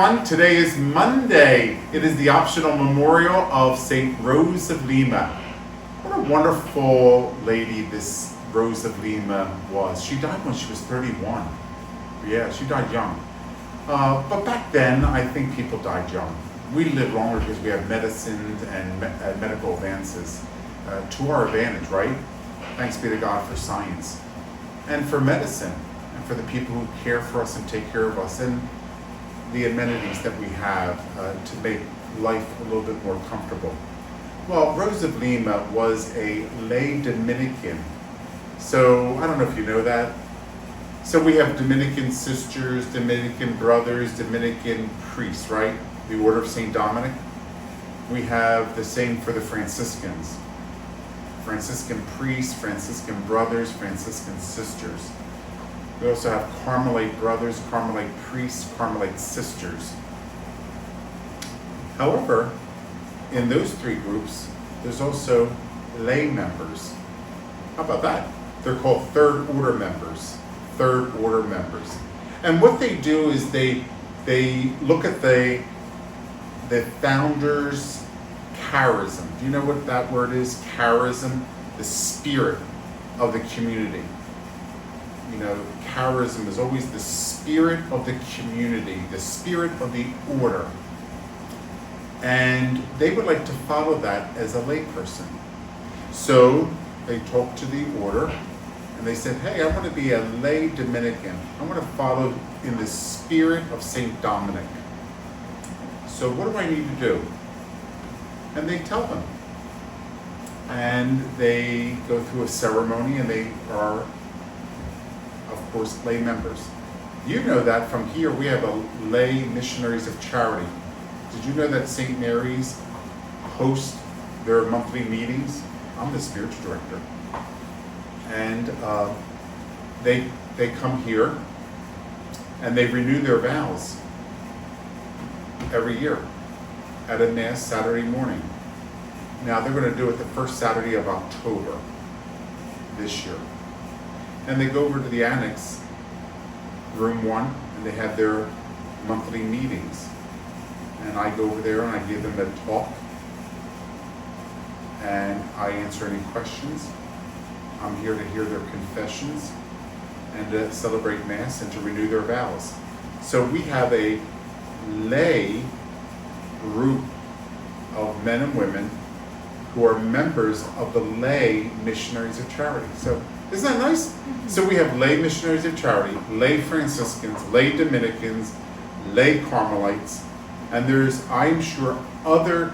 everyone. Today is Monday. It is the optional memorial of St. Rose of Lima. What a wonderful lady this Rose of Lima was. She died when she was 31. Yeah, she died young. But back then, I think people died young. We live longer because we have medicines and medical advances to our advantage, right? Thanks be to God for science and for medicine and for the people who care for us and take care of us and the amenities that we have to make life a little bit more comfortable. Well, Rose of Lima was a lay Dominican. So I don't know if you know that. So we have Dominican sisters, Dominican brothers, Dominican priests, right? The Order of St. Dominic. We have the same for the Franciscans. Franciscan priests, Franciscan brothers, Franciscan sisters. We also have Carmelite brothers, Carmelite priests, Carmelite sisters. However, in those three groups, there's also lay members. How about that? They're called third order members. Third order members. And what they do is they look at the founder's charism. Do you know what that word is? Charism? The spirit of the community. You know, charism is always the spirit of the community, the spirit of the order. And they would like to follow that as a layperson. So they talked to the order and they said, hey, I want to be a lay Dominican. I want to follow in the spirit of St. Dominic. So what do I need to do? And they tell them. And they go through a ceremony and they are, of course, lay members. You know that from here we have a lay missionaries of charity. Did you know that St. Mary's hosts their monthly meetings? I'm the spiritual director. And they come here and they renew their vows every year at a Mass Saturday morning. Now they're going to do it the first Saturday of October this year. And they go over to the annex, room 1, and they have their monthly meetings. And I go over there and I give them a talk. And I answer any questions. I'm here to hear their confessions and to celebrate Mass and to renew their vows. So we have a lay group of men and women who are members of the lay missionaries of charity. So isn't that nice? So we have lay missionaries of charity, lay Franciscans, lay Dominicans, lay Carmelites, and there's, I'm sure, other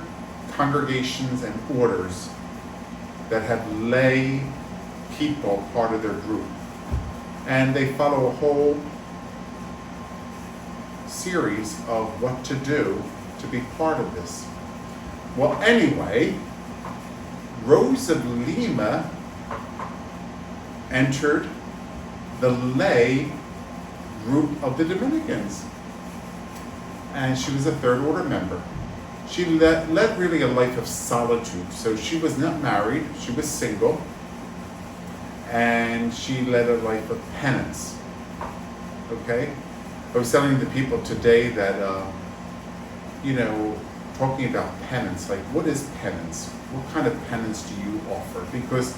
congregations and orders that have lay people part of their group. And they follow a whole series of what to do to be part of this. Well, anyway, Rose of Lima entered the lay group of the Dominicans. And she was a third order member. She led really a life of solitude. So she was not married, she was single, and she led a life of penance. Okay? I was telling the people today that, talking about penance, like what is penance? What kind of penance do you offer? Because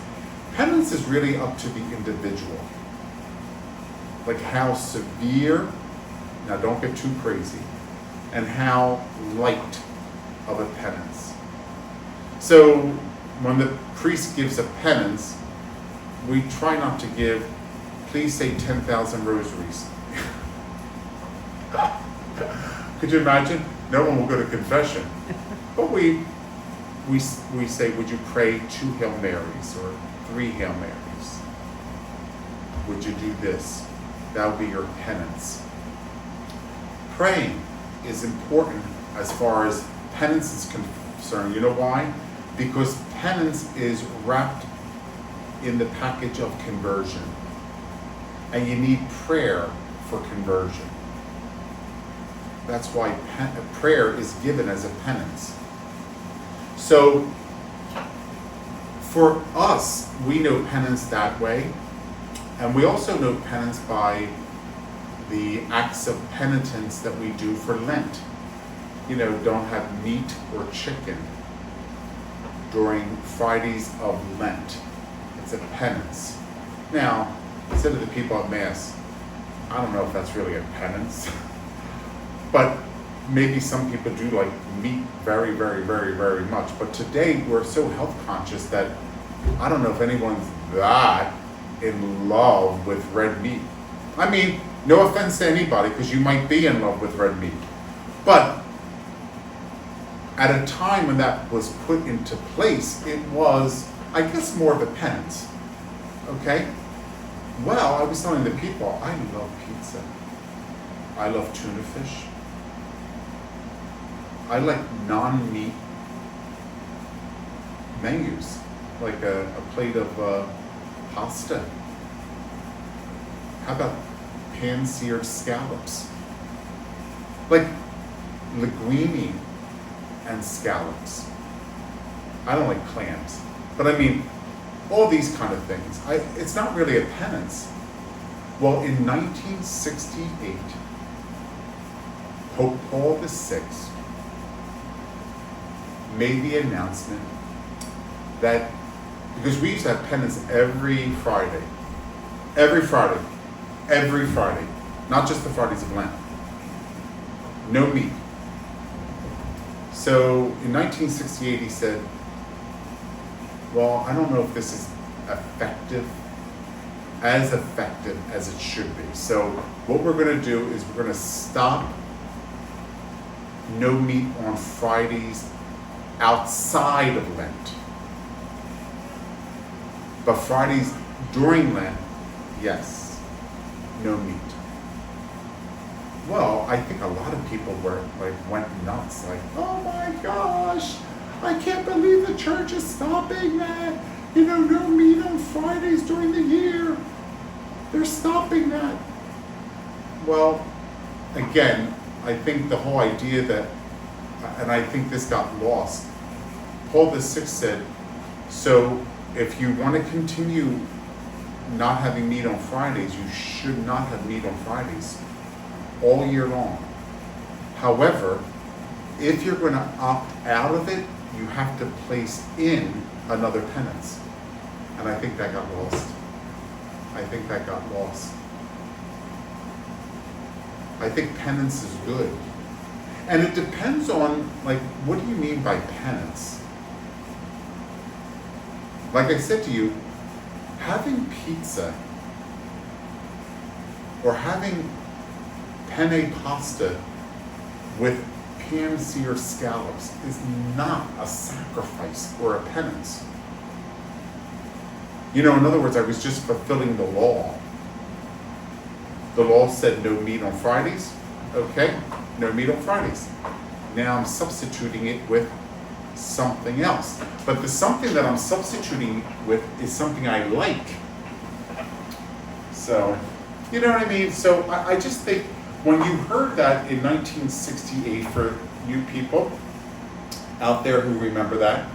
penance is really up to the individual. Like how severe, now don't get too crazy, and how light of a penance. So when the priest gives a penance, we try not to give, please say 10,000 rosaries. Could you imagine? No one will go to confession. But we say, would you pray 2 Hail Marys or 3 Hail Marys? Would you do this? That would be your penance. Praying is important as far as penance is concerned. You know why? Because penance is wrapped in the package of conversion. And you need prayer for conversion. That's why prayer is given as a penance. So, for us, we know penance that way. And we also know penance by the acts of penitence that we do for Lent. Don't have meat or chicken during Fridays of Lent. It's a penance. Now, I said to the people at Mass, I don't know if that's really a penance, but maybe some people do like meat very, very, very, very much. But today we're so health conscious that I don't know if anyone's that in love with red meat. I mean, no offense to anybody, because you might be in love with red meat. But at a time when that was put into place, it was, I guess, more of a penance. Okay? Well, I was telling the people, I love pizza. I love tuna fish. I like non-meat menus, like a plate of pasta. How about pan-seared scallops? Like linguine and scallops. I don't like clams, but I mean, all these kind of things. It's not really a penance. Well, in 1968, Pope Paul VI made the announcement that, because we used to have penance every Friday, not just the Fridays of Lent, no meat. So in 1968 he said, well, I don't know if this is as effective as it should be. So what we're going to do is we're going to stop no meat on Fridays outside of Lent. But Fridays during Lent, yes, no meat. Well, I think a lot of people went nuts, like, oh my gosh, I can't believe the church is stopping that. No meat on Fridays during the year. They're stopping that. Well, again, I think the whole idea that, and I think this got lost, Paul VI said, so if you want to continue not having meat on Fridays, you should not have meat on Fridays all year long. However, if you're going to opt out of it, you have to place in another penance. And I think that got lost. I think penance is good. And it depends on, what do you mean by penance? Like I said to you, having pizza or having penne pasta with pan-seared scallops is not a sacrifice or a penance. In other words, I was just fulfilling the law. The law said no meat on Fridays. Okay, no meat on Fridays. Now I'm substituting it with something else. But the something that I'm substituting with is something I like. So, you know what I mean? So I just think when you heard that in 1968, for you people out there who remember that,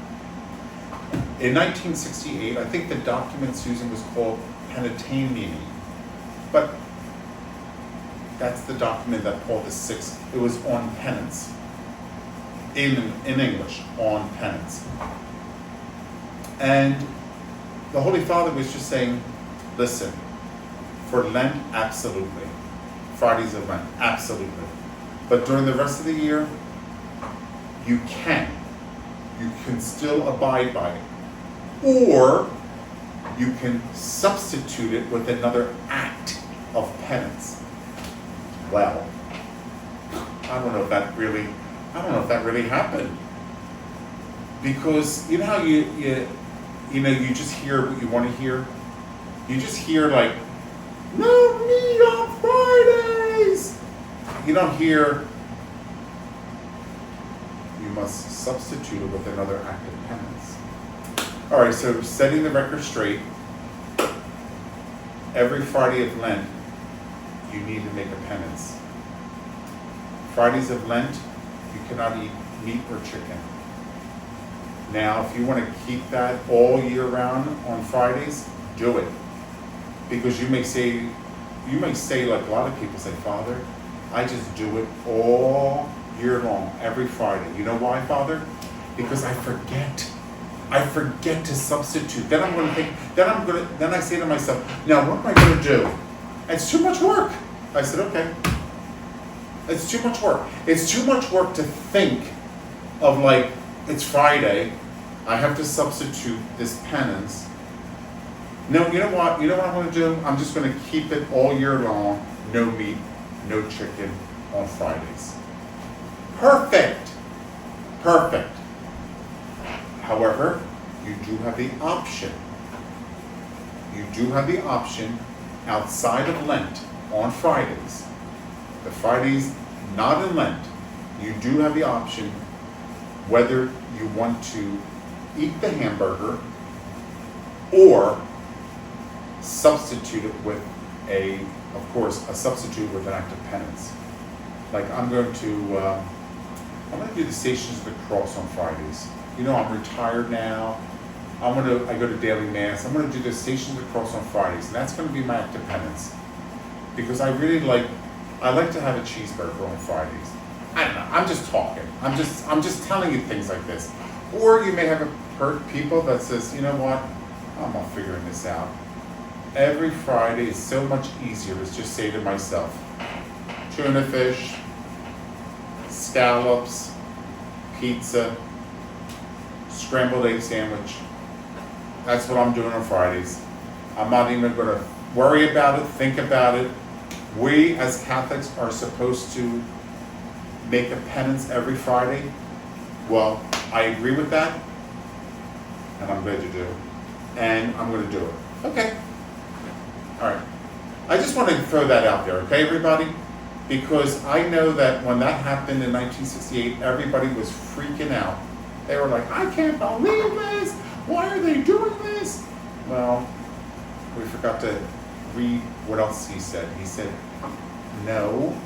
in 1968, I think the document, Susan, was called Penitentiary. But that's the document that Paul VI, it was on penance. In English, on penance. And the Holy Father was just saying, listen, for Lent, absolutely. Fridays of Lent, absolutely. But during the rest of the year, you can still abide by it. Or you can substitute it with another act of penance. Well, I don't know if that really happened. Because you know how you just hear what you want to hear? You just hear no meat on Fridays! You don't hear, you must substitute it with another act of penance. All right, so setting the record straight, every Friday of Lent, you need to make a penance. Fridays of Lent, you cannot eat meat or chicken. Now, if you want to keep that all year round on Fridays, do it. Because you may say you may say, like a lot of people say, Father, I just do it all year long, every Friday. You know why, Father? Because I forget. I forget to substitute. Then I'm going to think, then I say to myself, now what am I going to do? It's too much work. I said, okay. It's too much work. It's too much work to think of like, it's Friday, I have to substitute this penance. No, you know what? You know what I'm going to do? I'm just going to keep it all year long. No meat, no chicken on Fridays. Perfect. Perfect. However, you do have the option. You do have the option outside of Lent on Fridays. The Fridays not in Lent, you do have the option whether you want to eat the hamburger or substitute it with of course, a substitute with an act of penance. Like I'm going to do the Stations of the Cross on Fridays. You know, I'm retired now. I go to daily mass. I'm going to do the Stations of the Cross on Fridays, and that's going to be my act of penance. Because I like to have a cheeseburger on Fridays. I don't know. I'm just talking. I'm just telling you things like this. Or you may have people that says, you know what? I'm not figuring this out. Every Friday is so much easier to just say to myself, tuna fish, scallops, pizza, scrambled egg sandwich. That's what I'm doing on Fridays. I'm not even going to worry about it, think about it. We as Catholics are supposed to make a penance every Friday. Well, I agree with that, and I'm glad you do. And I'm going to do it. Okay. All right. I just want to throw that out there, okay, everybody? Because I know that when that happened in 1968, everybody was freaking out. They were like, I can't believe this. Why are they doing this? Well, we forgot to read what else he said. He said, no,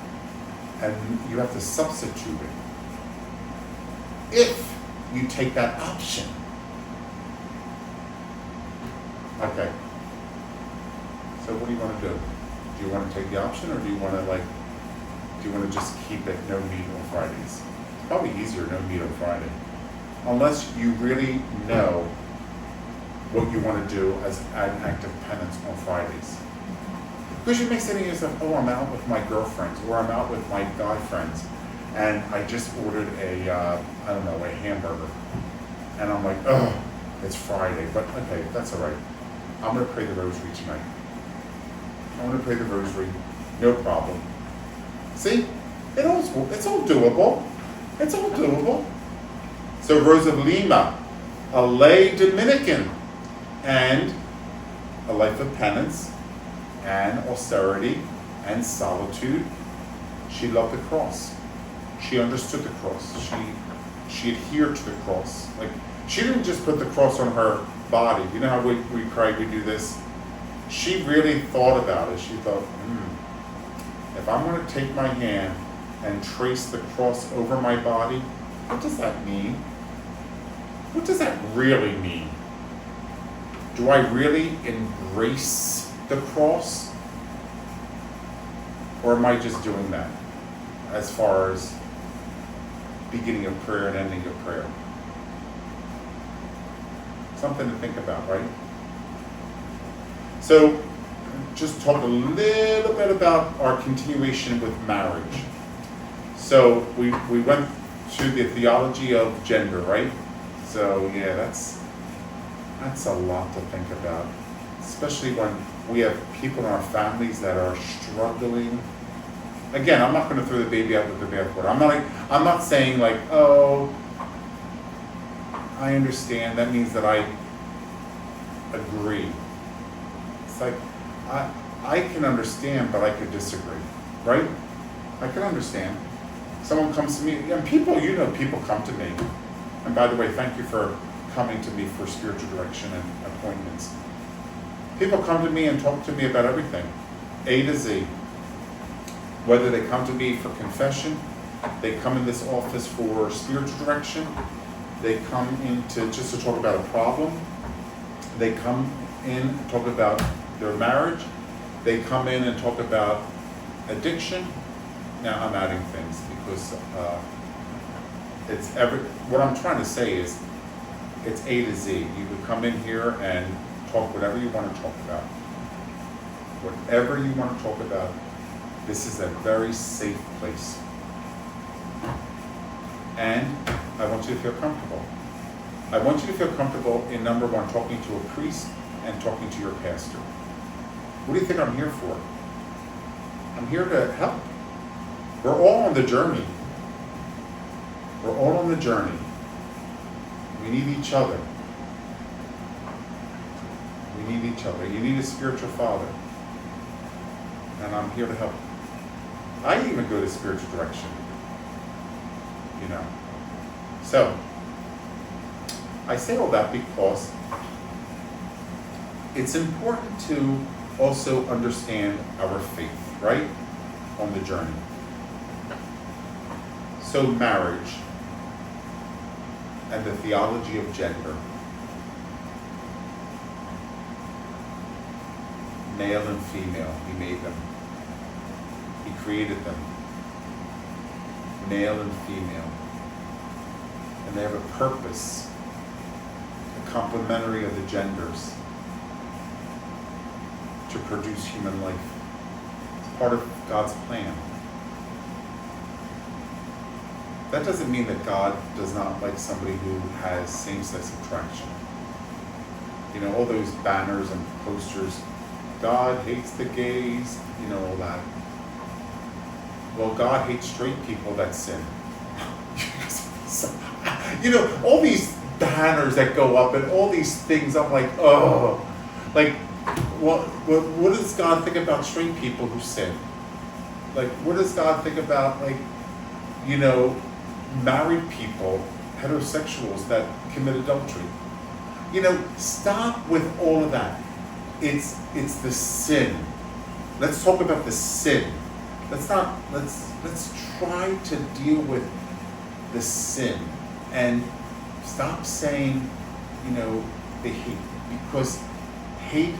and you have to substitute it if you take that option. Okay. So what do you want to do? Do you want to take the option, or do you want to just keep it no meat on Fridays? It's probably easier no meat on Friday. Unless you really know what you want to do as an act of penance on Fridays. Because you may say to yourself, oh, I'm out with my girlfriends, or I'm out with my guy friends, and I just ordered a hamburger. And I'm like, oh, it's Friday, but okay, that's all right. I'm going to pray the rosary tonight. I'm going to pray the rosary, no problem. See, it's all doable. It's all doable. So Rose of Lima, a lay Dominican, and a life of penance, and austerity, and solitude. She loved the cross. She understood the cross. She adhered to the cross. Like, she didn't just put the cross on her body. You know how we pray, we do this? She really thought about it. She thought, if I'm going to take my hand and trace the cross over my body, what does that mean? What does that really mean? Do I really embrace the cross? Or am I just doing that as far as beginning of prayer and ending of prayer? Something to think about, right? So, just talk a little bit about our continuation with marriage. So, we went through the theology of gender, right? So, yeah, that's a lot to think about. Especially when we have people in our families that are struggling. Again, I'm not going to throw the baby out with the bathwater. I'm not saying like, oh, I understand. That means that I agree. It's like, I can understand, but I could disagree, right? I can understand. Someone comes to me, and people come to me. And by the way, thank you for coming to me for spiritual direction and appointments. People come to me and talk to me about everything, A to Z. Whether they come to me for confession, they come in this office for spiritual direction, they come in just to talk about a problem, they come in and talk about their marriage, they come in and talk about addiction. Now I'm adding things because what I'm trying to say is it's A to Z. You could come in here and talk whatever you want to talk about. Whatever you want to talk about, this is a very safe place. And I want you to feel comfortable. I want you to feel comfortable in number one, talking to a priest and talking to your pastor. What do you think I'm here for? I'm here to help. We're all on the journey. We're all on the journey. We need each other. We need each other. You need a spiritual father. And I'm here to help. I even go to spiritual direction. You know. So, I say all that because it's important to also understand our faith, right? On the journey. So marriage and the theology of gender. Male and female, he made them. He created them. Male and female. And they have a purpose, a complementary of the genders, to produce human life. It's part of God's plan. That doesn't mean that God does not like somebody who has same-sex attraction. You know, all those banners and posters, God hates the gays, you know, all that. Well, God hates straight people that sin. You know, all these banners that go up and all these things, I'm like, oh. Like, what does God think about straight people who sin? Like, what does God think about, like, you know, married people, heterosexuals that commit adultery? You know, stop with all of that. It's the sin. Let's talk about the sin. Let's try to deal with the sin and stop saying, you know, they hate, because hate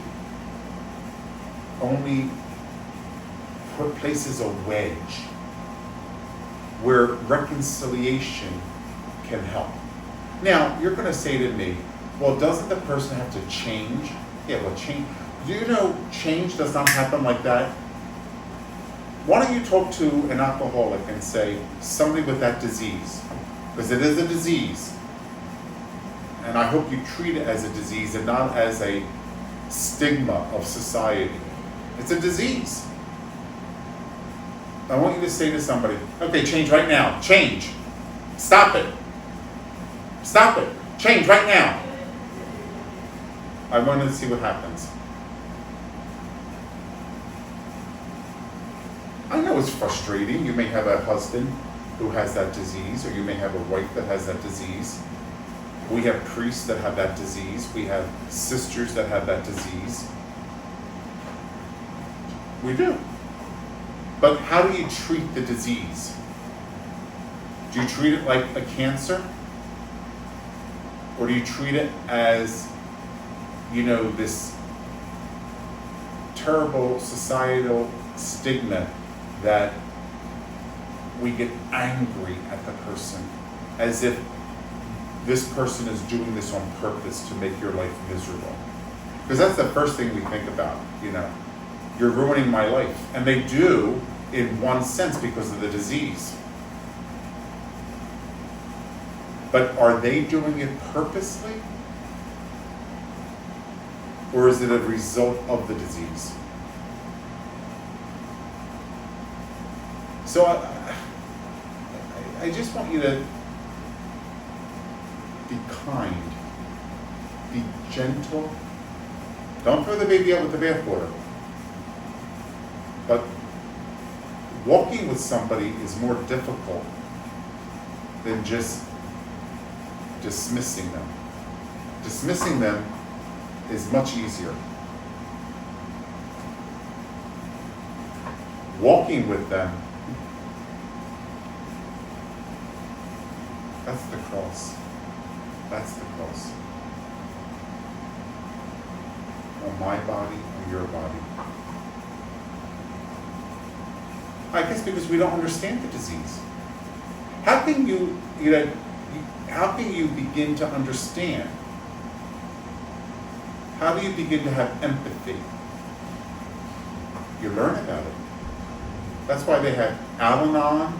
only places a wedge where reconciliation can help. Now, you're going to say to me, well, doesn't the person have to change? Yeah, well, change. Do you know change does not happen like that? Why don't you talk to an alcoholic and say, somebody with that disease, because it is a disease, and I hope you treat it as a disease and not as a stigma of society. It's a disease. I want you to say to somebody, okay, change right now. Change. Stop it. Stop it. Change right now. I want to see what happens. I know it's frustrating. You may have a husband who has that disease, or you may have a wife that has that disease. We have priests that have that disease. We have sisters that have that disease. We do. But how do you treat the disease? Do you treat it like a cancer? Or do you treat it as, you know, this terrible societal stigma that we get angry at the person, as if this person is doing this on purpose to make your life miserable? Because that's the first thing we think about, you know. You're ruining my life. And they do, in one sense, because of the disease. But are they doing it purposely? Or is it a result of the disease? So I just want you to be kind, be gentle. Don't throw the baby out with the bathwater. But walking with somebody is more difficult than just dismissing them. Dismissing them is much easier. Walking with them, that's the cross. That's the cross. On my body, on your body. I guess because we don't understand the disease. How can how can you begin to understand? How do you begin to have empathy? You learn about it. That's why they have Al-Anon,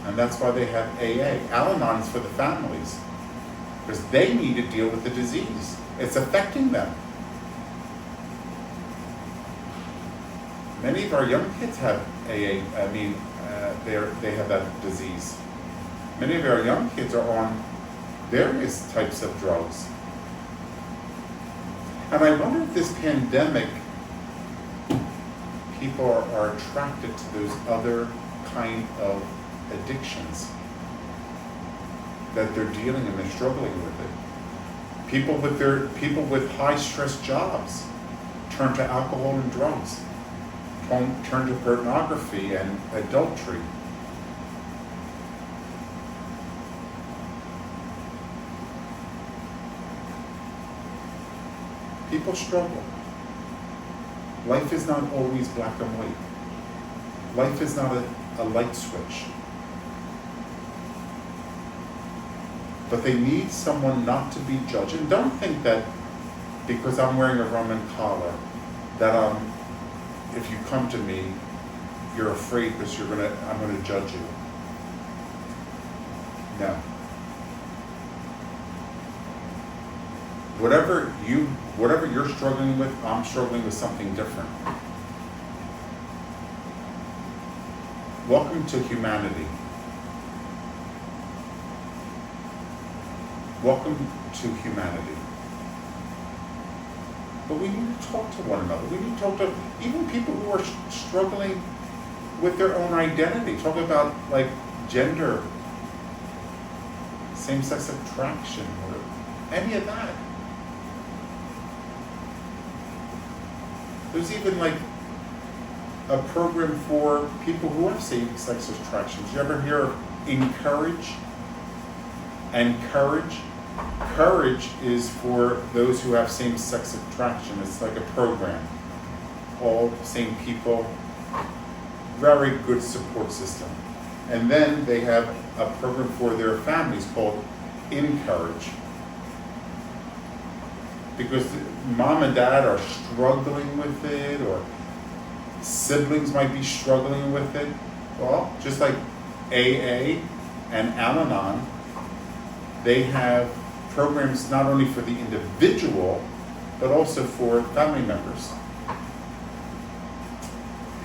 and that's why they have AA. Al-Anon is for the families, because they need to deal with the disease. It's affecting them. Many of our young kids have AA, they have that disease. Many of our young kids are on various types of drugs. And I wonder if this pandemic, people are attracted to those other kind of addictions that they're dealing and they're struggling with it. People with high stress jobs turn to alcohol and drugs, turn to pornography and adultery. People struggle. Life is not always black and white. Life is not a light switch. But they need someone not to be judged. And don't think that because I'm wearing a Roman collar, that if you come to me, you're afraid because I'm gonna judge you. No. Whatever you're struggling with, I'm struggling with something different. Welcome to humanity. Welcome to humanity. But we need to talk to one another. We need to talk to even people who are struggling with their own identity. Talk about like gender, same-sex attraction, or any of that. There's even like a program for people who have same-sex attractions. You ever hear of Encourage? And Courage? Courage is for those who have same-sex attraction. It's like a program. All same people, very good support system. And then they have a program for their families called Encourage. Because mom and dad are struggling with it, or siblings might be struggling with it. Well, just like AA and Al-Anon, they have programs not only for the individual, but also for family members.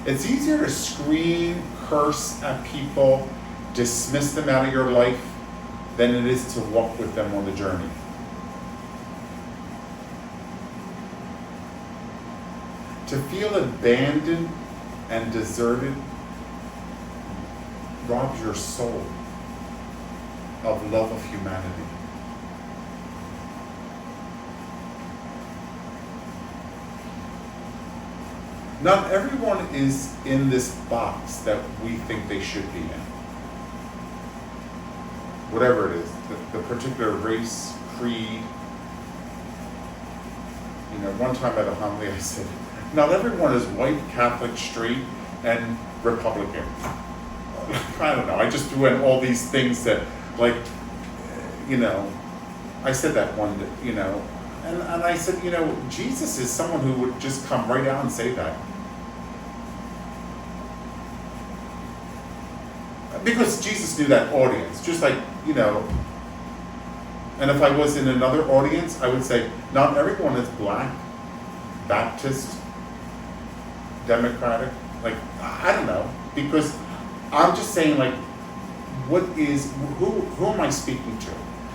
It's easier to scream, curse at people, dismiss them out of your life, than it is to walk with them on the journey. To feel abandoned and deserted robs your soul of love of humanity. Not everyone is in this box that we think they should be in. Whatever it is, the particular race, creed. One time at a homily I said, not everyone is white, Catholic, straight, and Republican. I don't know, I just threw in all these things that, I said that one day, and I said, Jesus is someone who would just come right out and say that. Because Jesus knew that audience, just like, and if I was in another audience, I would say, not everyone is black, Baptist, Democratic, I don't know, because I'm just saying, who am I speaking to?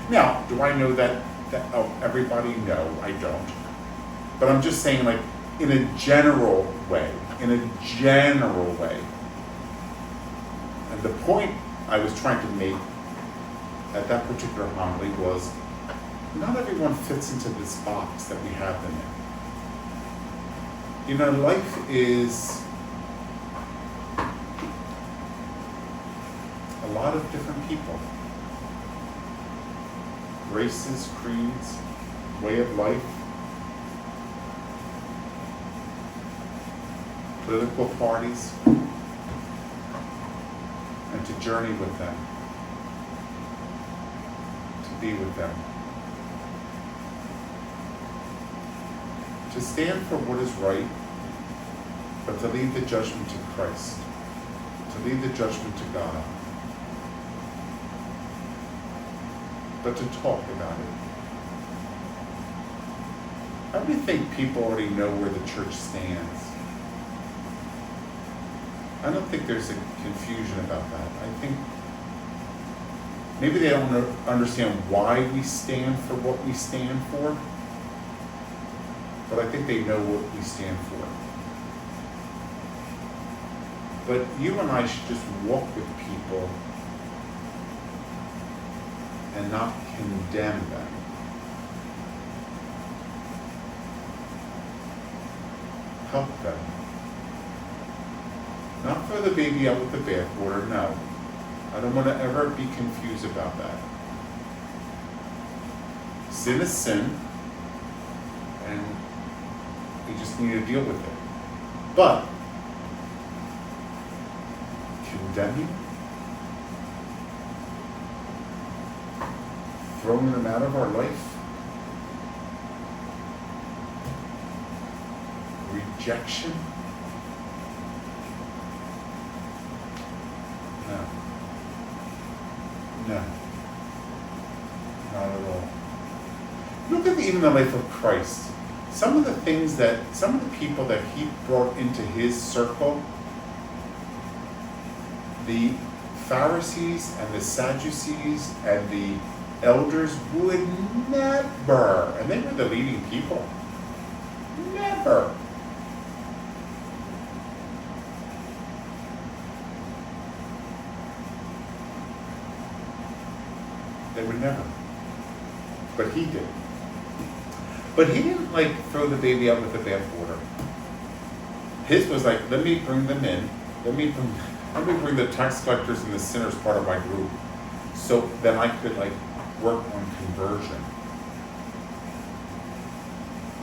Now, do I know that everybody? No, I don't. But I'm just saying, in a general way. And the point I was trying to make at that particular homily was, not everyone fits into this box that we have them in. Life is a lot of different people. Races, creeds, way of life, political parties. and to journey with them, to be with them, to stand for what is right, but to leave the judgment to Christ, to leave the judgment to God, but to talk about it. How do you think people already know where the church stands? I don't think there's a confusion about that. I think maybe they don't understand why we stand for what we stand for, but I think they know what we stand for. But you and I should just walk with people and not condemn them. Help them. Not throw the baby out with the bathwater, no. I don't want to ever be confused about that. Sin is sin, and we just need to deal with it. But condemning, throwing them out of our life, rejection, no, not at all. Look at even the life of Christ. Some of the people that he brought into his circle, the Pharisees and the Sadducees and the elders would never, and they were the leading people, never. They would never. But he did. But he didn't throw the baby out with the bathwater. His was let me bring them in. Let me bring the tax collectors and the sinners part of my group, so then I could work on conversion.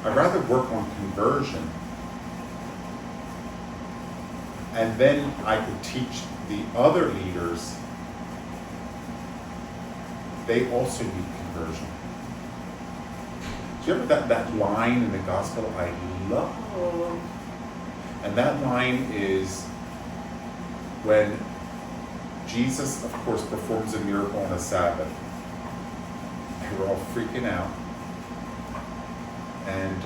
I'd rather work on conversion, and then I could teach the other leaders. They also need conversion. Do you remember that line in the gospel I love? And that line is when Jesus, of course, performs a miracle on a Sabbath. They were all freaking out. And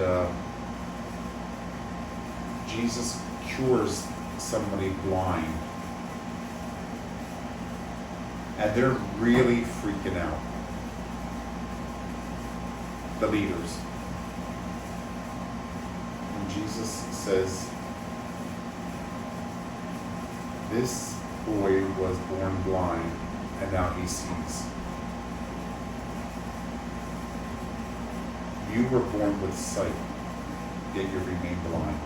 Jesus cures somebody blind. And they're really freaking out. The leaders. And Jesus says, this boy was born blind, and now he sees. You were born with sight, yet you remain blind.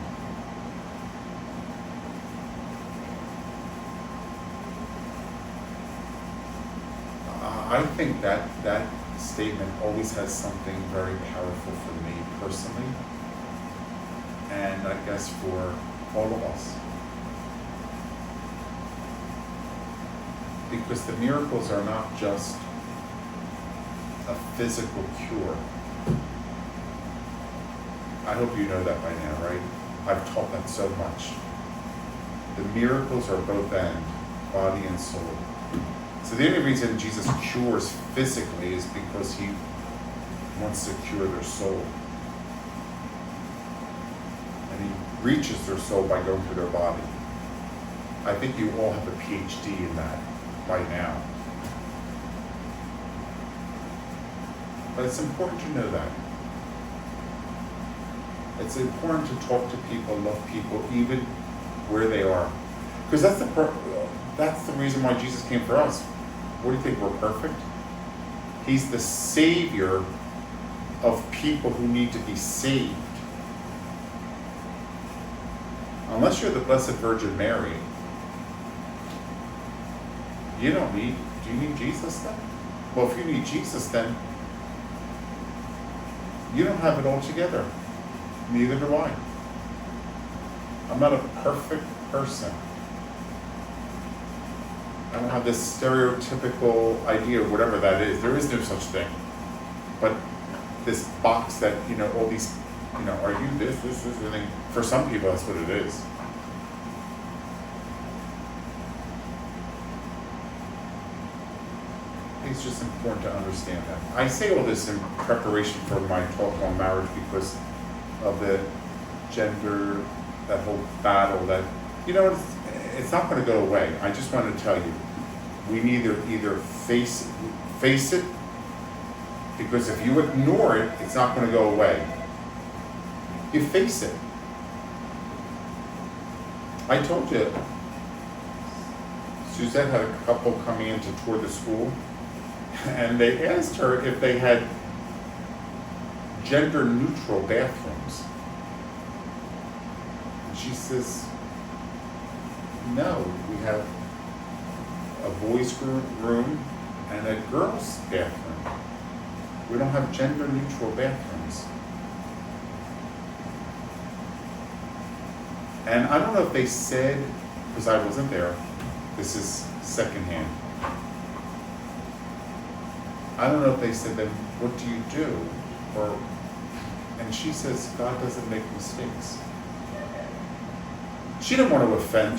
I think that statement always has something very powerful for me personally, and I guess for all of us. Because the miracles are not just a physical cure. I hope you know that by now, right? I've taught that so much. The miracles are both end, body and soul. So the only reason Jesus cures physically is because he wants to cure their soul. And he reaches their soul by going through their body. I think you all have a PhD in that by now. But it's important to know that. It's important to talk to people, love people, even where they are. Because that's the reason why Jesus came for us. What do you think, we're perfect? He's the savior of people who need to be saved. Unless you're the Blessed Virgin Mary, do you need Jesus then? Well, if you need Jesus, then you don't have it all together. Neither do I. I'm not a perfect person. I don't have this stereotypical idea of whatever that is. There is no such thing. But this box that, all these, are you this, and for some people that's what it is. It's just important to understand that. I say all this in preparation for my talk on marriage because of the gender, that whole battle that, it's not going to go away. I just want to tell you, we need to either face it, because if you ignore it, it's not going to go away. You face it. I told you, Suzette had a couple coming in to tour the school, and they asked her if they had gender-neutral bathrooms. And she says, no, we have a boys' room and a girls' bathroom. We don't have gender-neutral bathrooms. And I don't know if they said, because I wasn't there, this is secondhand. I don't know if they said, then what do you do? And she says, God doesn't make mistakes. She didn't want to offend,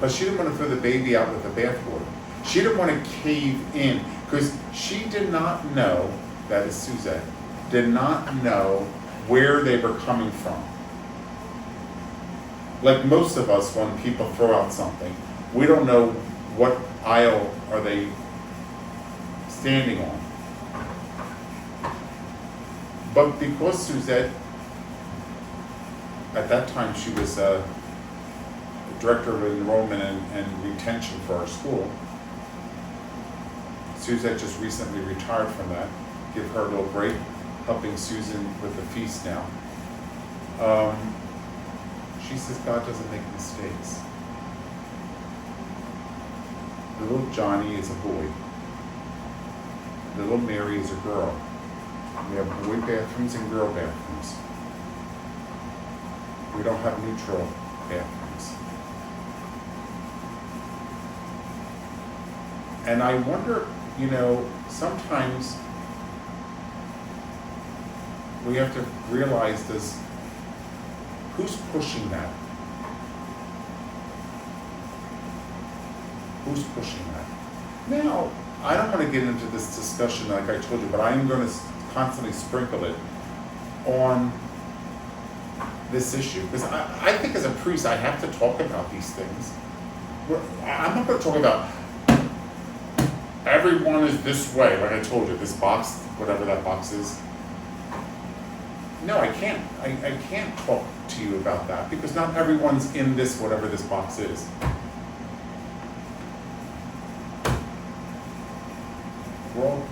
but she didn't want to throw the baby out with the bathwater. She didn't want to cave in, because she did not know, that is Suzette, did not know where they were coming from. Like most of us, when people throw out something, we don't know what aisle are they standing on. But because Suzette, at that time she was director of enrollment and retention for our school. Suzette just recently retired from that. Give her a little break, helping Susan with the feast now. She says God doesn't make mistakes. Little Johnny is a boy. Little Mary is a girl. We have boy bathrooms and girl bathrooms. We don't have neutral bathrooms. And I wonder, sometimes we have to realize this, who's pushing that? Who's pushing that? Now, I don't want to get into this discussion like I told you, but I am going to constantly sprinkle it on this issue. Because I think as a priest, I have to talk about these things. I'm not going to talk about everyone is this way, like I told you, this box, whatever that box is. No, I can't. I can't talk to you about that because not everyone's in this, whatever this box is. We're all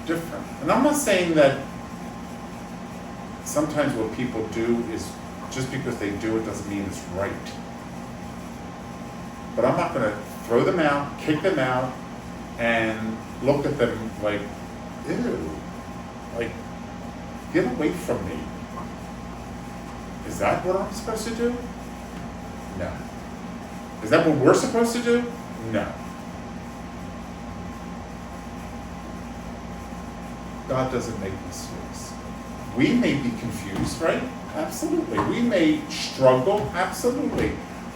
different. And I'm not saying that sometimes what people do is just because they do it doesn't mean it's right. But I'm not going to throw them out, kick them out, and look at them like, ew, like, get away from me. Is that what I'm supposed to do? No. Is that what we're supposed to do? No. God doesn't make mistakes. We may be confused, right? Absolutely. We may struggle, absolutely.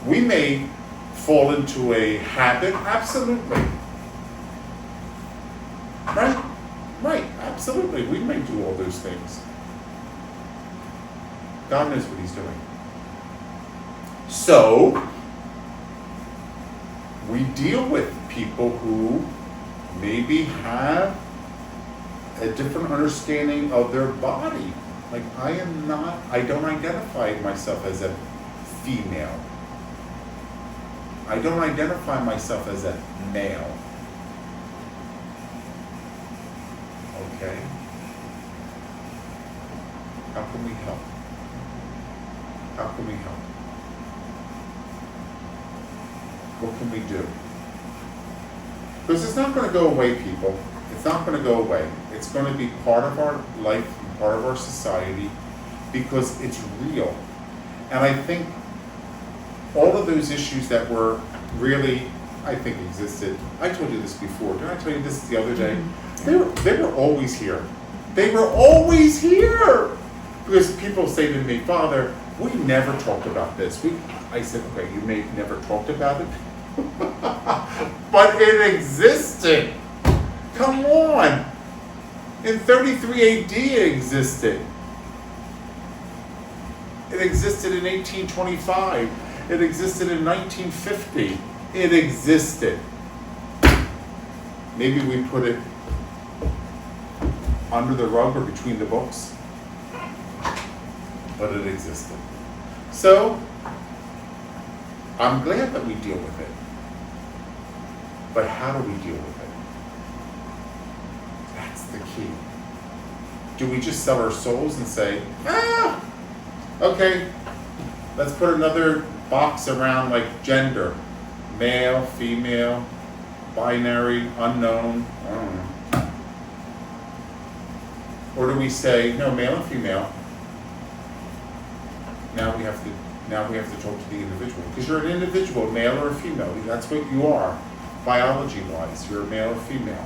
We may fall into a habit, absolutely. Right? Right, absolutely. We may do all those things. God knows what he's doing. So, we deal with people who maybe have a different understanding of their body. Like I don't identify myself as a female. I don't identify myself as a male. Okay? How can we help? How can we help? What can we do? Because it's not going to go away, people. It's not going to go away. It's going to be part of our life, part of our society, because it's real. And I think all of those issues that were really I think existed. I told you this before. Didn't I tell you this the other day? They were always here. They were always here. Because people say to me, Father, we never talked about this. I said, okay, you may never talked about it, but it existed. Come on. In 33 AD it existed. It existed in 1825. It existed in 1950. It existed. Maybe we put it under the rug or between the books, but it existed. So, I'm glad that we deal with it. But how do we deal with it? That's the key. Do we just sell our souls and say, okay, let's put another box around like gender, male, female, binary, unknown, I don't know. Or do we say, no, male and female, now we have to talk to the individual. Because you're an individual, male or female, that's what you are, biology-wise, you're a male or female.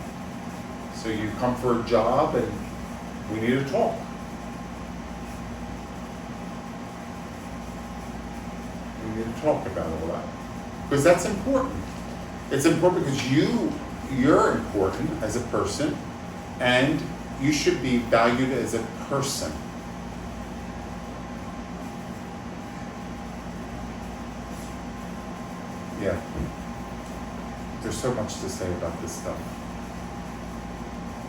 So you come for a job and we need to talk. We need to talk about all that. Because that's important. It's important because you're important as a person, and you should be valued as a person. Yeah. There's so much to say about this stuff.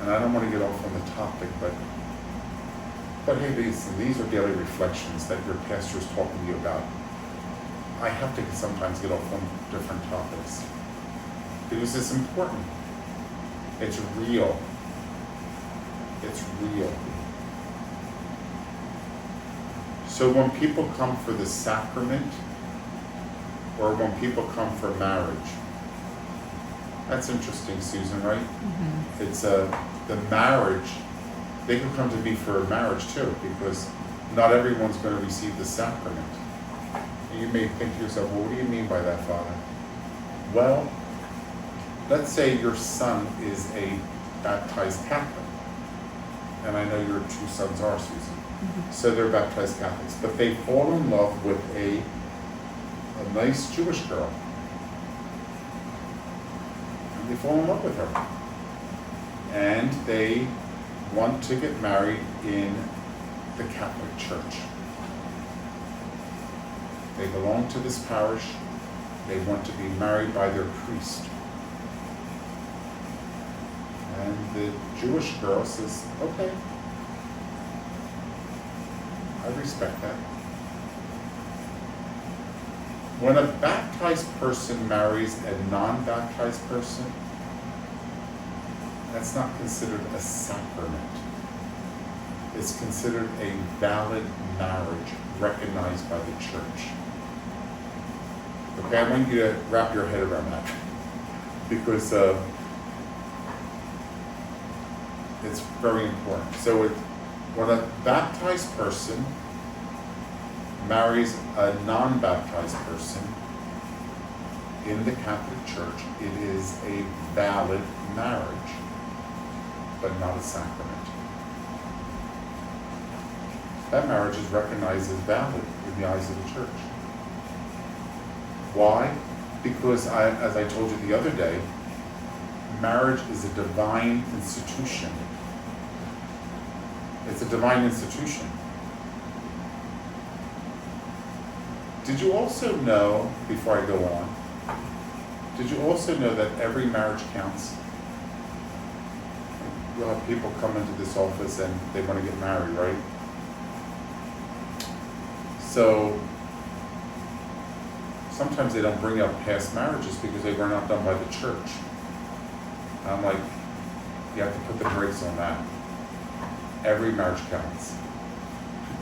And I don't want to get off on the topic, but hey, these are daily reflections that your pastor is talking to you about. I have to sometimes get off on different topics because it's important. It's real. It's real. So when people come for the sacrament, or when people come for marriage, that's interesting, Susan, right? Mm-hmm. It's the marriage. They can come to me for a marriage too, because not everyone's going to receive the sacrament. And you may think to yourself, well, what do you mean by that, Father? Well, let's say your son is a baptized Catholic, and I know your two sons are, Susan. Mm-hmm. So they're baptized Catholics, but they fall in love with a nice Jewish girl. And they fall in love with her. And they want to get married in the Catholic Church. They belong to this parish. They want to be married by their priest. And the Jewish girl says, okay, I respect that. When a baptized person marries a non-baptized person, that's not considered a sacrament. It's considered a valid marriage recognized by the church. Okay, I want you to wrap your head around that because it's very important. So when a baptized person marries a non-baptized person in the Catholic Church, it is a valid marriage, but not a sacrament. That marriage is recognized as valid in the eyes of the church. Why? Because, as I told you the other day, marriage is a divine institution. It's a divine institution. Did you also know, before I go on, did you also know that every marriage counts? You'll have people come into this office and they want to get married, right? So sometimes they don't bring up past marriages because they were not done by the church. And I'm like, you have to put the brakes on that. Every marriage counts.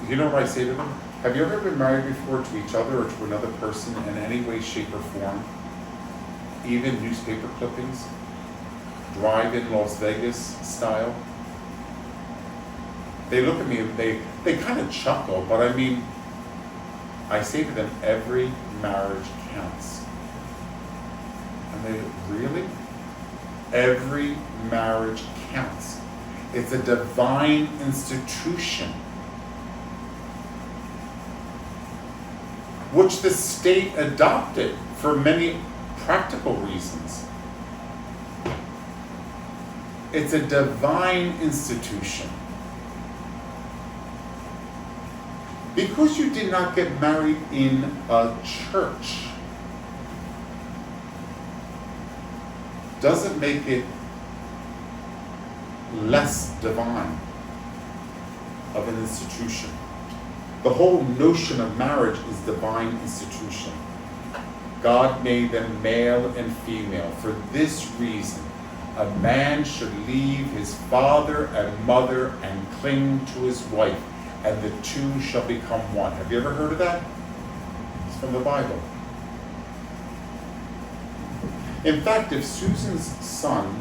You know what I say to them? Have you ever been married before to each other or to another person in any way, shape, or form? Even newspaper clippings? Drive-in Las Vegas style? They look at me and they kind of chuckle, but I mean, I say to them, every marriage counts. And they, really? Every marriage counts. It's a divine institution, which the state adopted for many practical reasons. It's a divine institution. Because you did not get married in a church doesn't make it less divine of an institution. The whole notion of marriage is divine institution. God made them male and female. For this reason, a man should leave his father and mother and cling to his wife, and the two shall become one. Have you ever heard of that? It's from the Bible. In fact, if Susan's son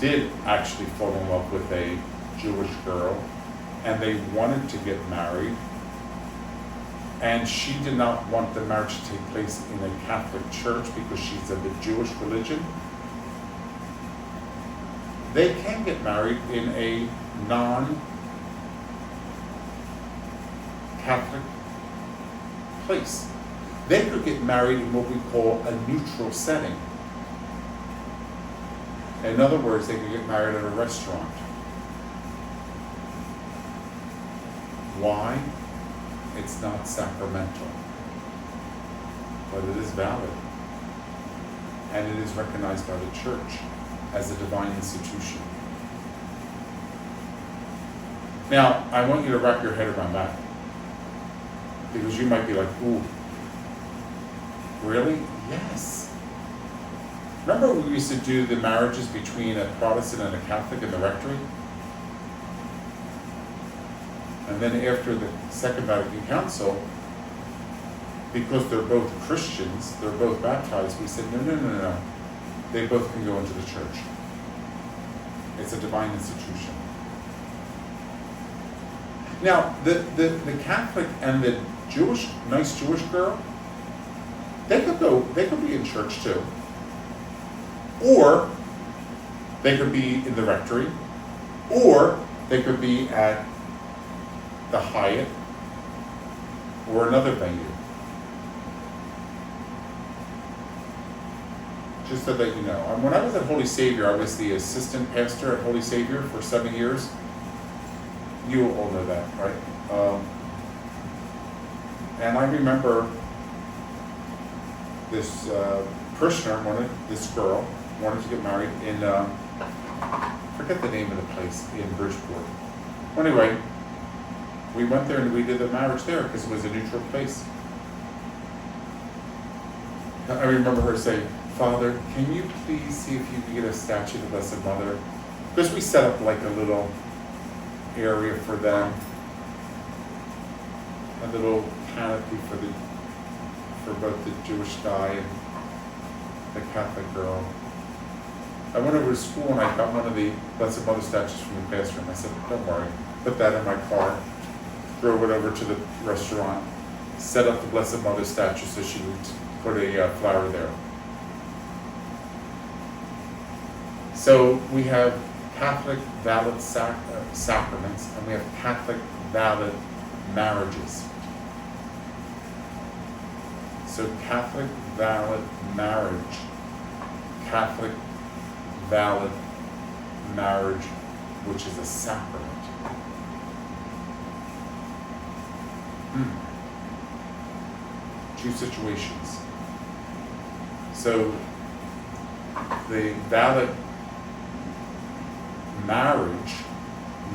did actually fall in love with a Jewish girl, and they wanted to get married, and she did not want the marriage to take place in a Catholic church because she's of the Jewish religion, they can get married in a non-Catholic place. They could get married in what we call a neutral setting. In other words, they could get married at a restaurant. Why? It's not sacramental, but it is valid. And it is recognized by the church as a divine institution. Now, I want you to wrap your head around that, because you might be like, ooh, really? Yes. Remember we used to do the marriages between a Protestant and a Catholic in the rectory? And then after the Second Vatican Council, because they're both Christians, they're both baptized, we said, no. They both can go into the church. It's a divine institution. Now, the Catholic and the Jewish, nice Jewish girl, they could be in church too. Or they could be in the rectory, or they could be at the Hyatt or another venue. Just so that you know. When I was at Holy Savior, I was the assistant pastor at Holy Savior for 7 years. You all know that, right? And I remember this parishioner this girl wanted to get married in, forget the name of the place, in Bridgeport. Well, anyway, we went there and we did the marriage there because it was a neutral place. I remember her saying, Father, can you please see if you can get a statue of the Blessed Mother? Because we set up like a little area for them, a little canopy for both the Jewish guy and the Catholic girl. I went over to school and I got one of the Blessed Mother statues from the classroom. I said, don't worry, put that in my car, drove it over to the restaurant, set up the Blessed Mother statue so she would put a flower there. So we have Catholic valid sacraments, and we have Catholic valid marriages. So Catholic valid marriage, Catholic valid marriage, which is a sacrament. Two situations. So the valid marriage,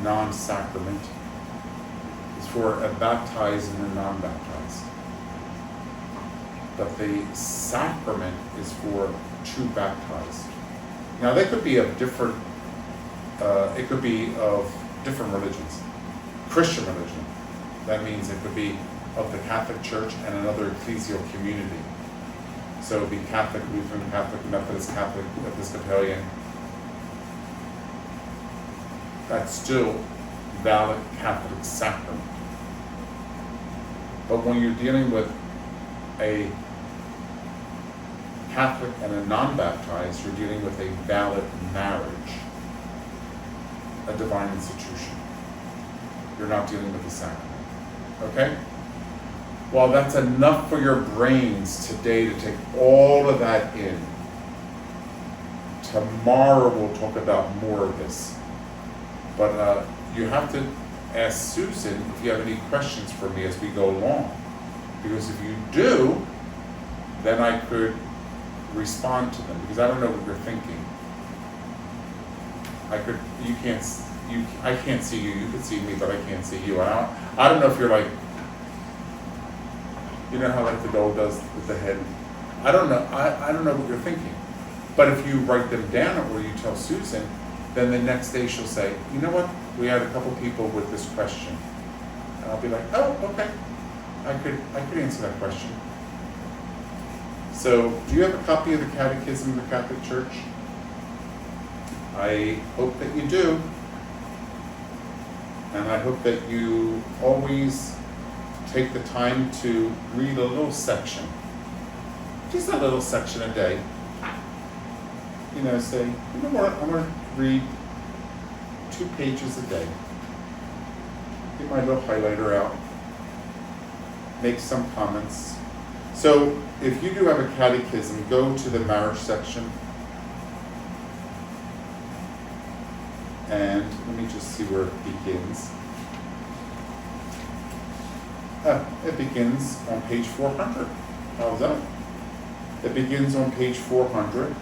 non-sacrament, is for a baptized and a non-baptized. But the sacrament is for two baptized. Now they could be of different, it could be of different religions. Christian religion, that means it could be of the Catholic Church and another ecclesial community. So it would be Catholic, Lutheran, Catholic, Methodist, Catholic, Episcopalian. That's still valid Catholic sacrament. But when you're dealing with a Catholic and a non-baptized, you're dealing with a valid marriage, a divine institution. You're not dealing with the sacrament. Okay? Well, that's enough for your brains today to take all of that in. Tomorrow we'll talk about more of this. But you have to ask Susan if you have any questions for me as we go along. Because if you do, then I could respond to them, because I don't know what you're thinking. I can't see you can see me, but I can't see you. I don't know if you're like, you know how like the doll does with the head. I don't know. I don't know what you're thinking. But if you write them down or you tell Susan, then the next day she'll say, you know what? We had a couple people with this question. And I'll be like, oh, okay. I could answer that question. So, do you have a copy of the Catechism of the Catholic Church? I hope that you do. And I hope that you always take the time to read a little section. Just a little section a day. You know, say, you know what, I'm going to read 2 pages a day. Get my little highlighter out. Make some comments. So, if you do have a catechism, go to the marriage section. And let me just see where it begins. It begins on page 400. How's that? It begins on page 400.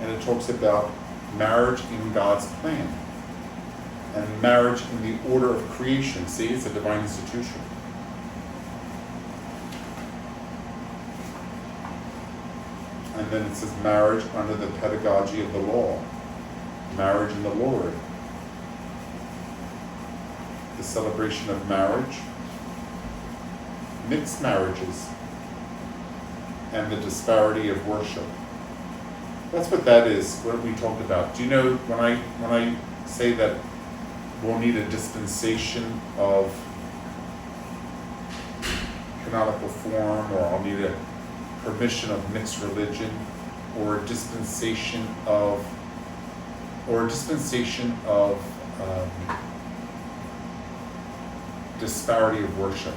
And it talks about marriage in God's plan. And marriage in the order of creation. See, it's a divine institution. And then it says marriage under the pedagogy of the law. Marriage in the Lord. The celebration of marriage. Mixed marriages. And the disparity of worship. That's what that is, what we talked about. Do you know, when I say that we'll need a dispensation of canonical form, or I'll need a permission of mixed religion, or a dispensation of disparity of worship.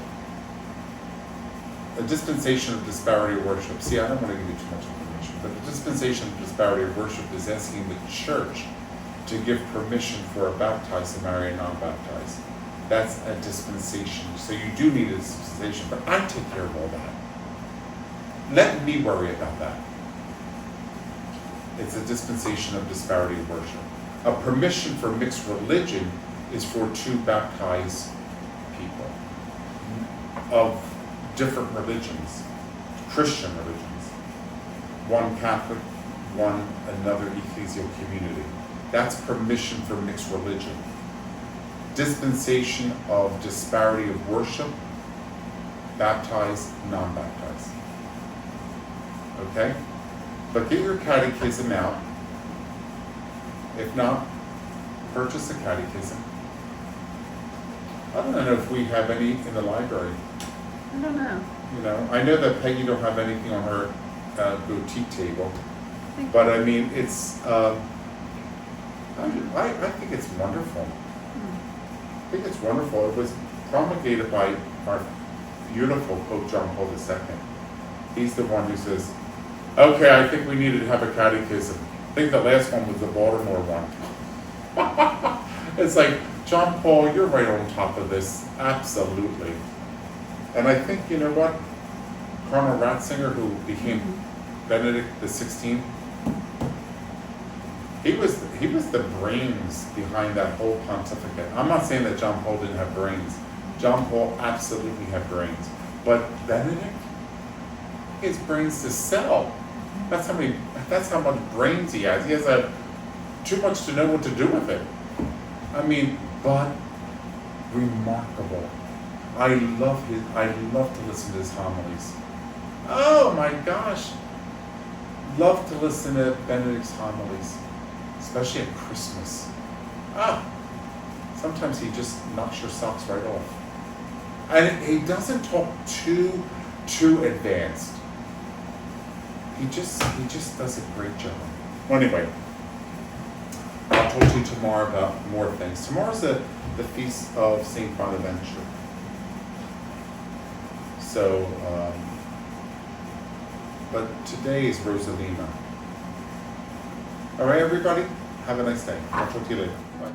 A dispensation of disparity of worship. See, I don't want to give you too much information, but the dispensation of disparity of worship is asking the church to give permission for a baptized to marry a non-baptized. That's a dispensation. So you do need a dispensation, but I take care of all that. Let me worry about that. It's a dispensation of disparity of worship. A permission for mixed religion is for 2 baptized people of different religions, Christian religions. One Catholic, one another ecclesial community. That's permission for mixed religion. Dispensation of disparity of worship, baptized, non-baptized. Okay? But get your catechism out. If not, purchase a catechism. I don't know if we have any in the library. I don't know. You know, I know that Peggy don't have anything on her boutique table, but I mean, it's. I think it's wonderful. I think it's wonderful. It was promulgated by our beautiful Pope John Paul II. He's the one who says, okay, I think we needed to have a catechism. I think the last one was the Baltimore one. It's like, John Paul, you're right on top of this. Absolutely. And I think, you know what? Cardinal Ratzinger, who became Benedict XVI, he was the brains behind that whole pontificate. I'm not saying that John Paul didn't have brains. John Paul absolutely had brains. But Benedict, his brains to sell. That's how much brains he has. He has too much to know what to do with it. I mean, but remarkable. I love to listen to his homilies. Oh my gosh. Love to listen to Benedict's homilies. Especially at Christmas. Sometimes he just knocks your socks right off. And he doesn't talk too too advanced. He just does a great job. Well, anyway, I'll talk to you tomorrow about more things. Tomorrow's the feast of Saint Bonaventure. So, but today is Rosa Lima. All right, everybody, have a nice day. I'll talk to you later. Bye.